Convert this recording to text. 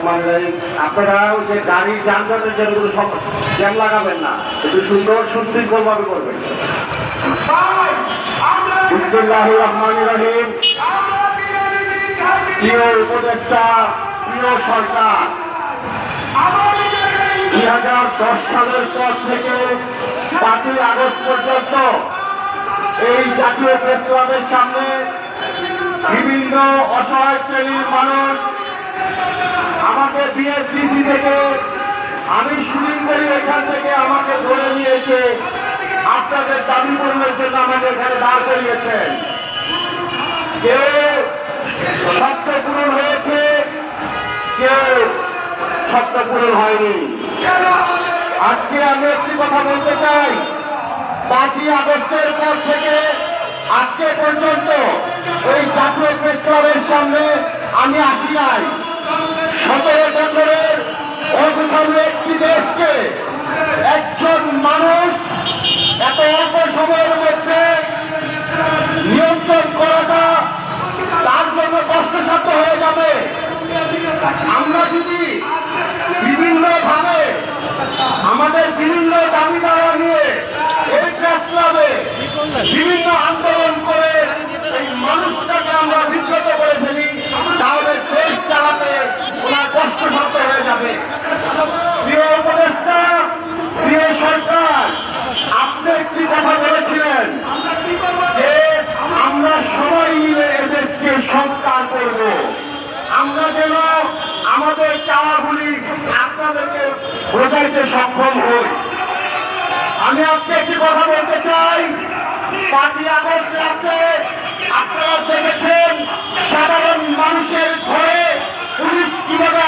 আপনারা যে গাড়ি যানজটের জন্য সব জ্যাম লাগাবেন না, একটু সুন্দর সুশৃঙ্খল ভাবে করবেন। বিসমিল্লাহির রহমানির রহিম। প্রিয় উপদেষ্টা, প্রিয় সরকার, 2010 সালের পর থেকে 5ই আগস্ট পর্যন্ত এই জাতীয় প্রেস ক্লাবের সামনে বিভিন্ন অসহায় শ্রেণীর মানুষ আমাকে বিএসটিসি থেকে, আমি শুটিং করি এখান থেকে আমাকে ধরে নিয়ে এসে আপনাদের দাবি পূরণের জন্য আমাকে এখানে দাঁড় করিয়েছেন। কেউ শর্ত পূরণ হয়েছে, কেউ শর্ত পূরণ হয়নি। আজকে আমি একটি কথা বলতে চাই, 5ই আগস্টের পর থেকে আজকে পর্যন্ত এই জাতীয় প্রেস ক্লাবের সামনে আমি আসি নাই। 17 বছরের অগোছালো একটি দেশকে একজন মানুষ এত অল্প সময়ের মধ্যে নিয়ন্ত্রণ করাটা তার জন্য কষ্টসাধ্য হয়ে যাবে। আমরা যদি বিভিন্নভাবে আমাদের বিভিন্ন দাবি দাওয়া নিয়ে এই প্রেস ক্লাবে বিভিন্ন আন্দোলন করে এই মানুষটাকে আমরা বিব্রত করে ফেলি, তাহলে দেশ চালাতে ওনার কষ্টসাধ্য হয়ে যাবে। প্রিয় উপদেষ্টা, প্রিয় সরকার, আপনি একটি কথা বলেছিলেন যে আমরা সবাই মিলে এদেশকে সংস্কার করব। আমরা যেন আমাদের চাওয়াগুলি আপনাদেরকে বোঝাইতে সক্ষম হই। আমি আজকে একটি কথা বলতে চাই, 5ই আগস্ট রাতে আপনারা দেখেছেন সাধারণ মানুষের ঘরে পুলিশ কিভাবে